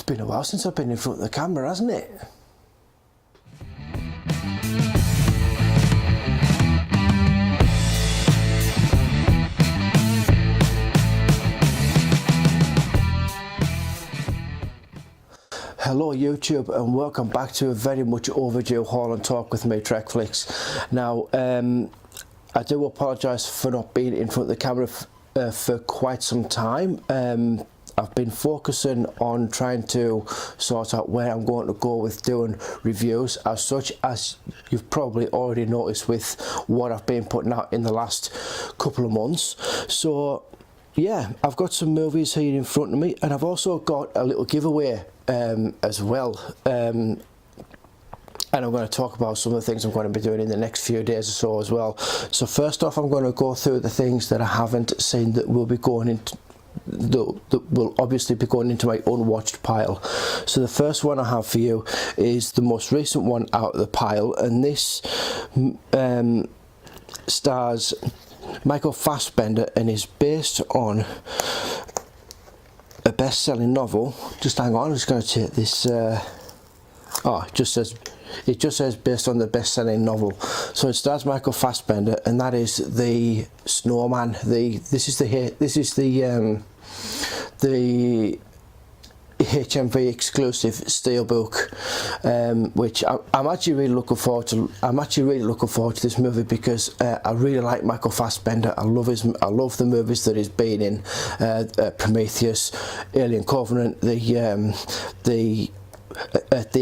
been a while since I've been in front of the camera, hasn't it? Hello YouTube, and welcome back to a very much overdue haul and talk with me, Trekflix. Now, I do apologise for not being in front of the camera for quite some time. I've been focusing on trying to sort out where I'm going to go with doing reviews, as such, as you've probably already noticed with what I've been putting out in the last couple of months. So yeah, I've got some movies here in front of me, and I've also got a little giveaway as well, and I'm going to talk about some of the things I'm going to be doing in the next few days or so as well. So first off, I'm going to go through the things that I haven't seen that will be going into that will obviously be going into my unwatched pile. So the first one I have for you is the most recent one out of the pile, and this stars Michael Fassbender and is based on a best-selling novel. Just hang on, I'm just going to take this. Oh, it just says based on the best-selling novel. So it stars Michael Fassbender, and that is the Snowman. This is the HMV exclusive steelbook, which I'm actually really looking forward to. I'm actually really looking forward to this movie because I really like Michael Fassbender. I love the movies that he's been in, Prometheus, Alien Covenant, the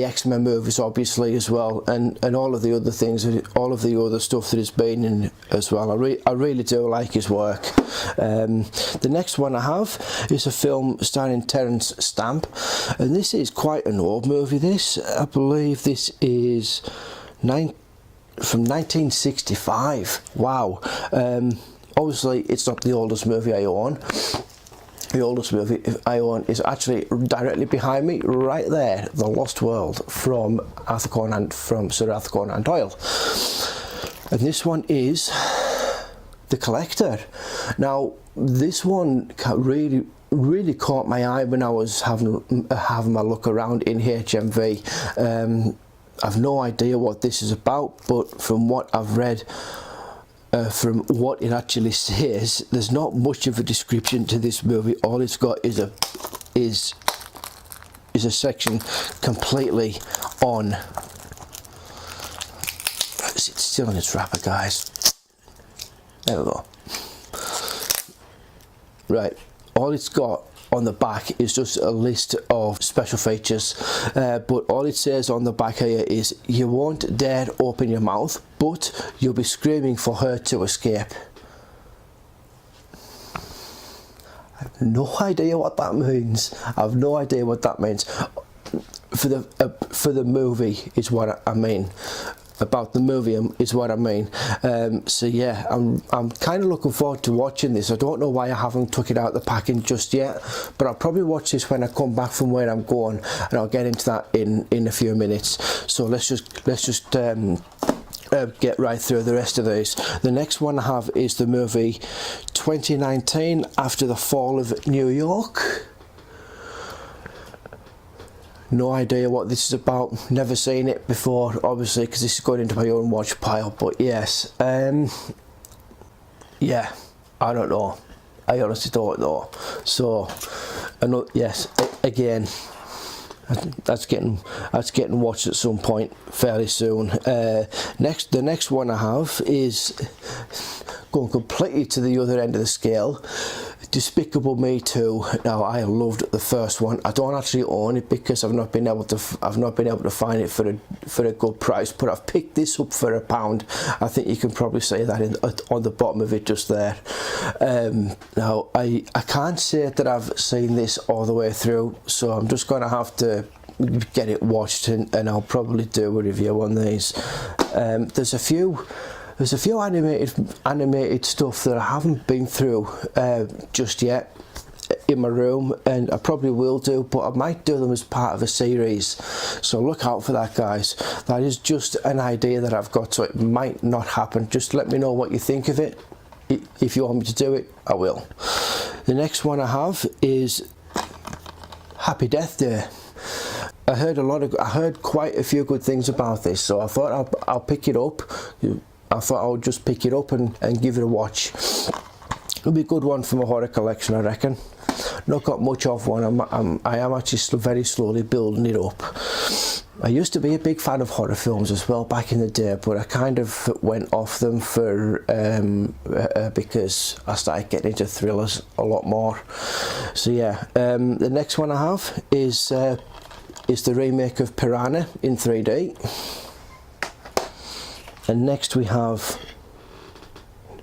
X-Men movies obviously as well, and all of the other things, all of the other stuff that he's been in as well. I really do like his work. The next one I have is a film starring Terence Stamp, and this is quite an old movie. This, I believe this is from 1965. Wow. Obviously it's not the oldest movie I own. The oldest movie I own is actually directly behind me, right there, The Lost World from Sir Arthur Conan Doyle. And this one is The Collector. Now, this one really caught my eye when I was having my look around in HMV. I've no idea what this is about, but from what I've read, from what it actually says, there's not much of a description to this movie. All it's got is a section completely on. It's still in its wrapper, guys. There we go. Right, all it's got on the back is just a list of special features, but all it says on the back here is, you won't dare open your mouth, but you'll be screaming for her to escape. I have no idea what that means. I have no idea what that means. For the movie is what I mean. About the movie is what I mean. So yeah, I'm kind of looking forward to watching this. I don't know why I haven't took it out of the packing just yet, but I'll probably watch this when I come back from where I'm going, and I'll get into that in a few minutes. So let's just get right through the rest of these. The next one I have is the movie 2019 After the Fall of New York. No idea what this is about, never seen it before, obviously, because this is going into my own watch pile, but yes, yeah, I don't know, I honestly don't know. So, yes, again, that's getting watched at some point fairly soon. The next one I have is going completely to the other end of the scale. Despicable Me 2. Now, I loved the first one. I don't actually own it because I've not been able to find it for a good price, but I've picked this up for £1. I think you can probably say that on the bottom of it just there. Now, I can't say that I've seen this all the way through, so I'm just going to have to get it watched, and I'll probably do a review on these. There's a few animated stuff that I haven't been through just yet in my room, and I probably will do, but I might do them as part of a series, so look out for that, guys. That is just an idea that I've got, so it might not happen. Just let me know what you think of it. If you want me to do it, I will. The next one I have is Happy Death Day. I heard quite a few good things about this, so I thought I'll pick it up. I thought I would just pick it up and give it a watch. It'll be a good one for my horror collection, I reckon. Not got much of one. I am actually very slowly building it up. I used to be a big fan of horror films as well back in the day, but I kind of went off them for because I started getting into thrillers a lot more. So yeah, the next one I have is the remake of Piranha in 3D. And next we have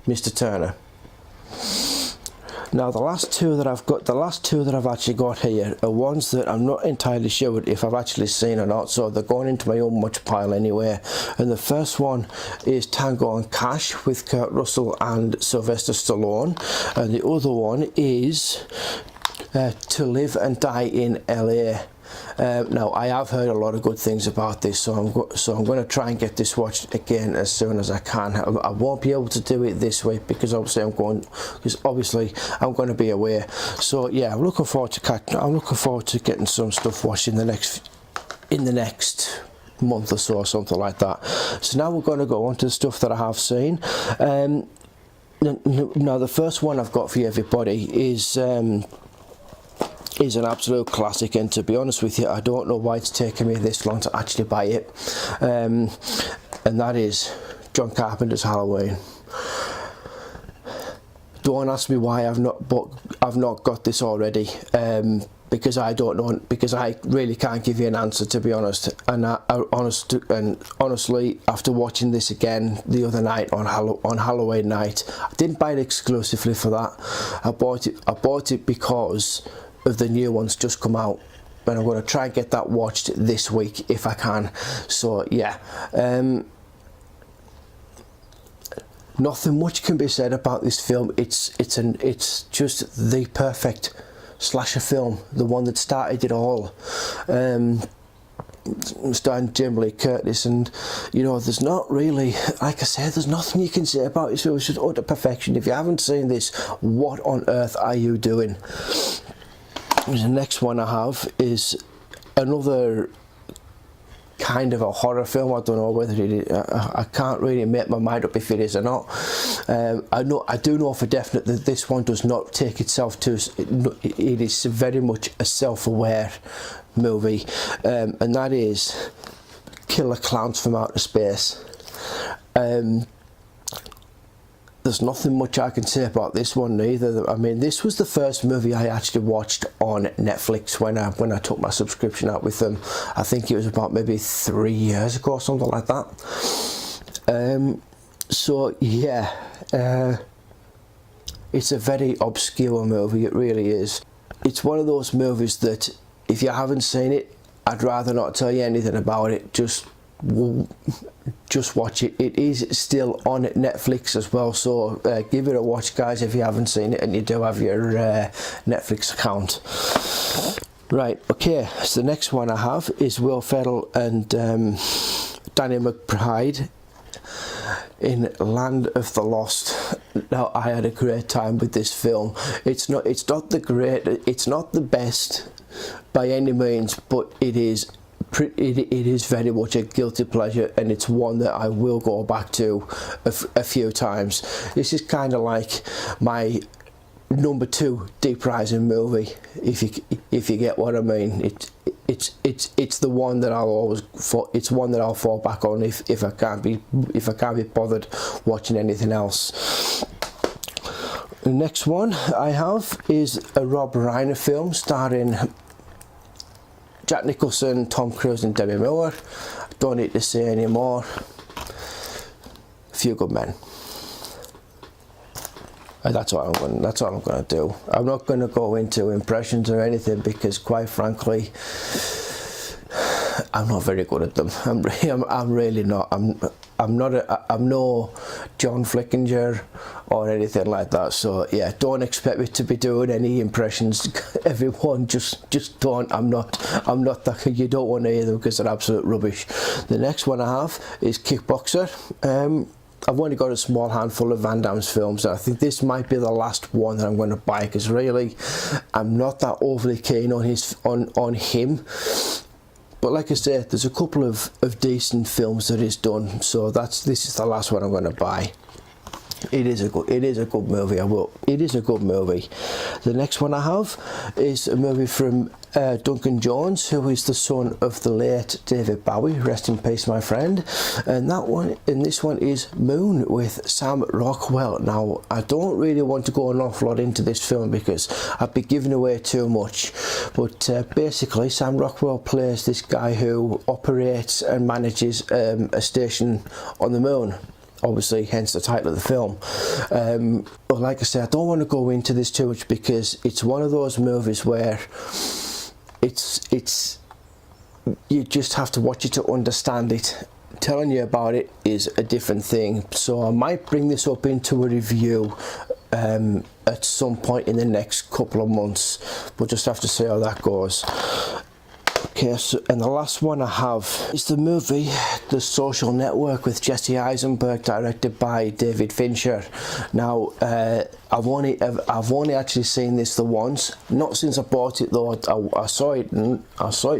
Mr. Turner. Now the last two that I've actually got here are ones that I'm not entirely sure if I've actually seen or not, so they're going into my own much pile anyway. And the first one is Tango and Cash with Kurt Russell and Sylvester Stallone, and the other one is To Live and Die in LA. Now I have heard a lot of good things about this, so I'm going to try and get this watched again as soon as I can. I won't be able to do it this week because obviously I'm going to be away. So yeah, I'm looking forward to getting some stuff watched in the next month or so, or something like that. So now we're going to go on to the stuff that I have seen. Now the first one I've got for you, everybody, is an absolute classic, and to be honest with you, I don't know why it's taken me this long to actually buy it, and that is John Carpenter's Halloween. Don't ask me why I've not got this already, because I don't know, because I really can't give you an answer, to be honest. And honestly, after watching this again the other night on Halloween night, I didn't buy it exclusively for that. I bought it because of the new ones just come out, and I'm going to try and get that watched this week if I can. So yeah, nothing much can be said about this film. It's just the perfect slasher film, the one that started it all. Starring Jamie Lee Curtis, and you know, there's not really, like I said, there's nothing you can say about it. So it's just utter perfection. If you haven't seen this, what on earth are you doing? The next one I have is another kind of a horror film. I don't know whether it is, I can't really make my mind up if it is or not. I do know for definite that this one does not take itself too, it is very much a self-aware movie, and that is Killer Clowns from Outer Space. There's nothing much I can say about this one either. I mean, this was the first movie I actually watched on Netflix when I took my subscription out with them. I think it was about maybe 3 years ago or something like that. So yeah, it's a very obscure movie, it really is. It's one of those movies that if you haven't seen it, I'd rather not tell you anything about it. Just watch it. It is still on Netflix as well, so give it a watch, guys, if you haven't seen it and you do have your Netflix account. Right, okay, so the next one I have is Will Ferrell and Danny McBride in Land of the Lost. Now, I had a great time with this film. It's not the best by any means, but it is very much a guilty pleasure, and it's one that I will go back to a few times. This is kind of like my number 2 Deep Rising movie, if you get what I mean. It's the one that I'll fall back on if I can't be bothered watching anything else. The next one I have is a Rob Reiner film starring Jack Nicholson, Tom Cruise and Demi Moore. Don't need to say any more. A Few Good Men. And that's what I'm going to do. I'm not going to go into impressions or anything because, quite frankly, I'm not very good at them. I'm really not. I'm no John Flickinger or anything like that. So yeah, don't expect me to be doing any impressions. Everyone, just don't. I'm not that. You don't want to hear them because they're absolute rubbish. The next one I have is Kickboxer. I've only got a small handful of Van Damme's films. I think this might be the last one that I'm going to buy because really, I'm not that overly keen on him. But like I said, there's a couple of decent films that he's done, so this is the last one I'm going to buy. It is a good movie. It is a good movie. The next one I have is a movie from Duncan Jones, who is the son of the late David Bowie. Rest in peace, my friend. And this one is Moon with Sam Rockwell. Now, I don't really want to go an awful lot into this film because I'd be giving away too much. But basically, Sam Rockwell plays this guy who operates and manages a station on the moon. Obviously, hence the title of the film. But like I said, I don't want to go into this too much because it's one of those movies where you just have to watch it to understand it. Telling you about it is a different thing. So I might bring this up into a review at some point in the next couple of months. We'll just have to see how that goes. Okay, so, and the last one I have is the movie The Social Network with Jesse Eisenberg, directed by David Fincher. Now, I've only actually seen this the once, not since I bought it though. I saw it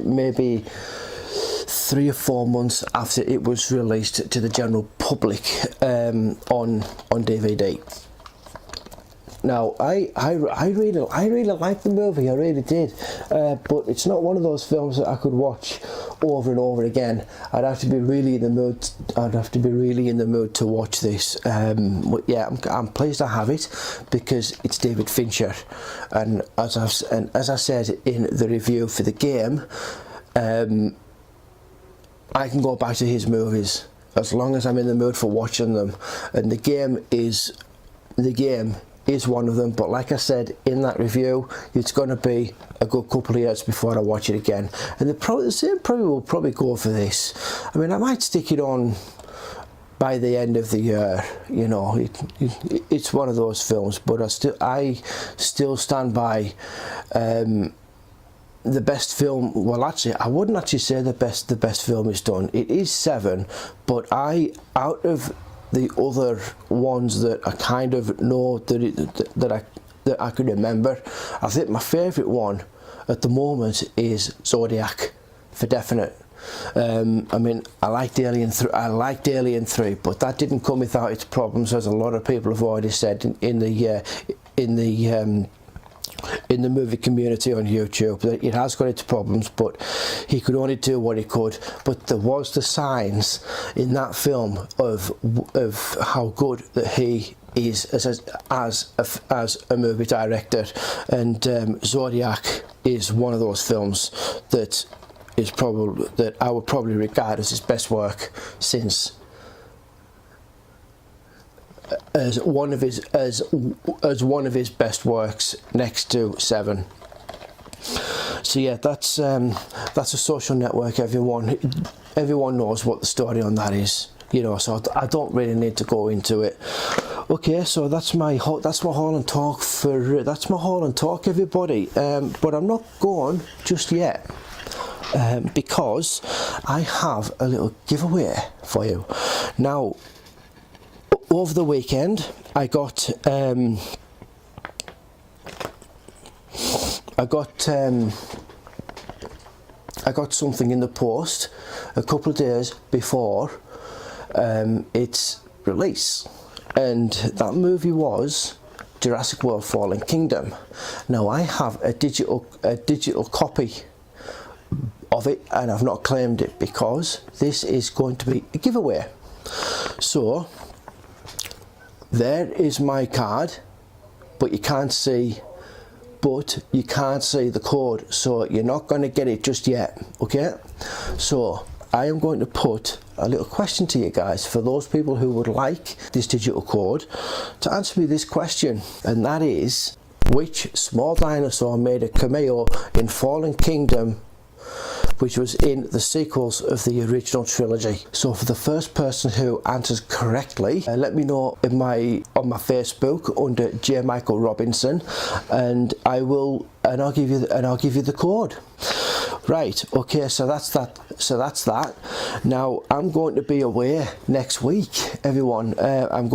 maybe 3 or 4 months after it was released to the general public on DVD. Now, I really liked the movie, I really did, but it's not one of those films that I could watch over and over again. I'd have to be really in the mood. I'd have to be really in the mood to watch this. But yeah, I'm pleased I have it because it's David Fincher, and as I said in the review for the game, I can go back to his movies as long as I'm in the mood for watching them, and the game is one of them. But like I said in that review, it's going to be a good couple of years before I watch it again, and the same will probably go for this. I mean, I might stick it on by the end of the year, you know. It's one of those films, but I still stand by the best film. Well, actually, I wouldn't actually say the best film is done. It is Seven, but out of the other ones that I kind of know that I can remember, I think my favourite one at the moment is Zodiac, for definite. I mean, I liked Alien 3, but that didn't come without its problems, as a lot of people have already said in the movie community on YouTube, that it has got its problems, but he could only do what he could. But there was the signs in that film of how good that he is as a movie director, and Zodiac is one of those films that I would probably regard as his best work since. As one of his best works, next to Seven. So yeah, that's A Social Network. Everyone knows what the story on that is, you know. So I don't really need to go into it. Okay, so that's my haul and talk everybody. But I'm not going just yet, because I have a little giveaway for you now. Over the weekend, I got something in the post a couple of days before its release, and that movie was Jurassic World: Fallen Kingdom. Now, I have a digital copy of it, and I've not claimed it because this is going to be a giveaway. So there is my card, but you can't see the code, so you're not going to get it just yet. Okay, so I am going to put a little question to you guys, for those people who would like this digital code, to answer me this question, and that is, which small dinosaur made a cameo in Fallen Kingdom, which was in the sequels of the original trilogy? So for the first person who answers correctly, let me know on my Facebook under J. Michael Robinson, and I'll give you the code. Right, okay, so that's that. Now, I'm going to be away next week, everyone. I'm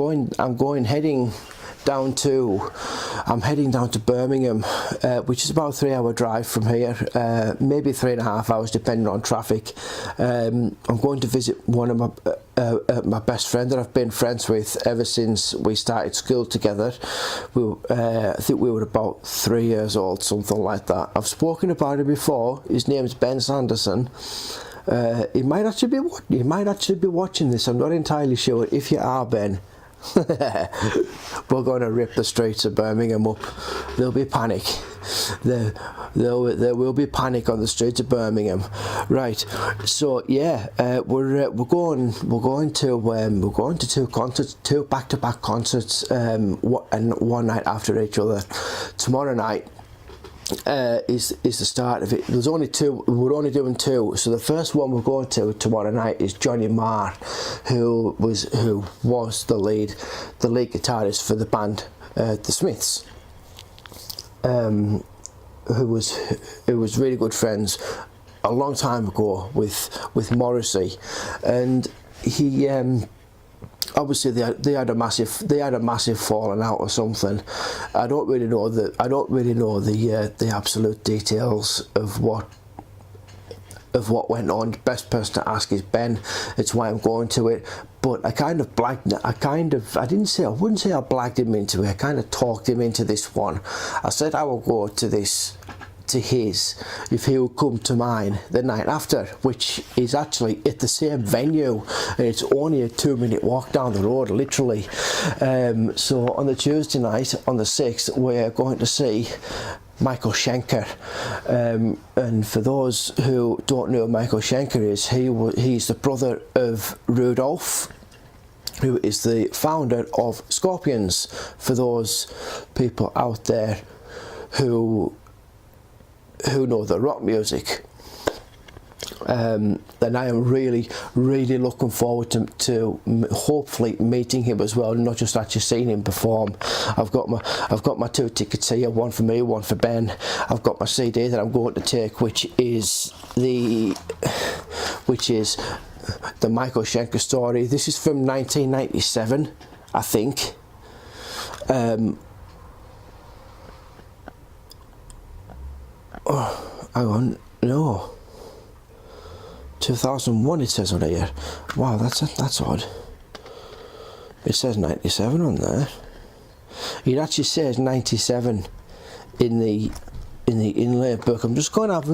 heading I'm heading down to Birmingham, which is about a 3-hour drive from here, maybe 3.5 hours depending on traffic. I'm going to visit one of my best friend that I've been friends with ever since we started school together. I think we were about 3 years old, something like that. I've spoken about it before. His name's Ben Sanderson. He might actually be watching this. I'm not entirely sure. If you are, Ben, we're going to rip the streets of Birmingham up. There'll be panic. There will be panic on the streets of Birmingham. Right. So yeah, we're going to two concerts, two back-to-back concerts, and one night after each other. Tomorrow night is the start of it. There's only two. We're only doing two. So the first one we're going to tomorrow night is Johnny Marr, who was the lead guitarist for the band The Smiths, who was really good friends a long time ago with Morrissey, and he obviously they had a massive falling out or something. I don't really know the absolute details of what went on. Best person to ask is Ben. It's why I'm going to it. But I wouldn't say I blagged him into it. I kind of talked him into this one. I said I will go to his if he would come to mine the night after, which is actually at the same venue, and it's only a 2-minute walk down the road, literally. So on the Tuesday night, on the 6th, we're going to see Michael Schenker, and for those who don't know who Michael Schenker is, he's the brother of Rudolph, who is the founder of Scorpions. For those people out there who know the rock music, then I am really looking forward to hopefully meeting him as well, not just actually seeing him perform. I've got my 2 tickets here, one for me, one for Ben. I've got my CD that I'm going to take, which is the Michael Schenker story. This is from 1997, I think. Oh, hang on, no. 2001 it says on here. Wow, that's odd. It says 97 on there. It actually says 97 in the inlay book. I'm just going to have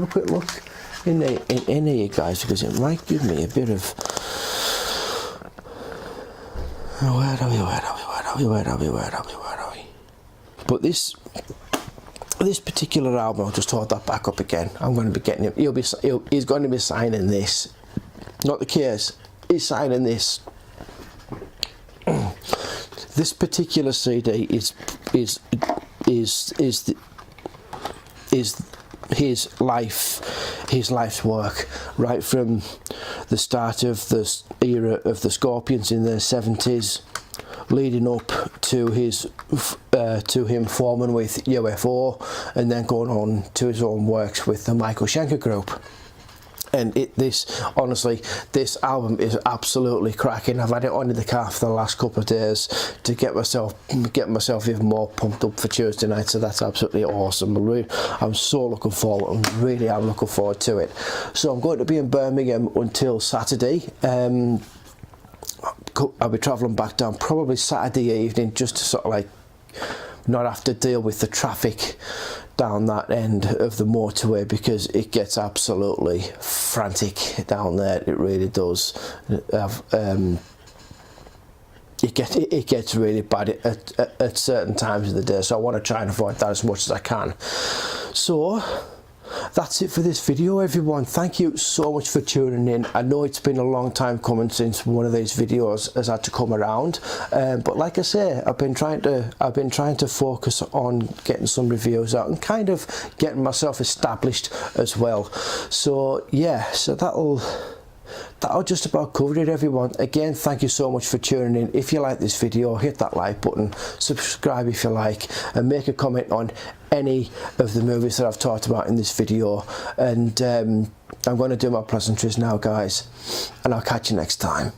a quick look in here, guys, because it might give me a bit of. Where are we? But this particular album, I'll just hold that back up again. I'm going to be getting him. He's going to be signing this, not the case. He's signing this. This particular CD is his life's work, right from the start of the era of the Scorpions in the 70s, leading up to him forming with UFO, and then going on to his own works with the Michael Schenker Group. And honestly, this album is absolutely cracking. I've had it on in the car for the last couple of days to get myself even more pumped up for Tuesday night. So that's absolutely awesome. I'm so looking forward. I really am looking forward to it. So I'm going to be in Birmingham until Saturday. I'll be travelling back down probably Saturday evening, just to sort of like not have to deal with the traffic down that end of the motorway, because it gets absolutely frantic down there. It really does. It gets really bad at certain times of the day, so I want to try and avoid that as much as I can. So that's it for this video, everyone. Thank you so much for tuning in. I know it's been a long time coming since one of these videos has had to come around, but like I say, I've been trying to focus on getting some reviews out and kind of getting myself established as well. So yeah, so that'll just about cover it, everyone. Again, thank you so much for tuning in. If you like this video, hit that like button, subscribe if you like, and make a comment on any of the movies that I've talked about in this video. And I'm going to do my pleasantries now, guys, and I'll catch you next time.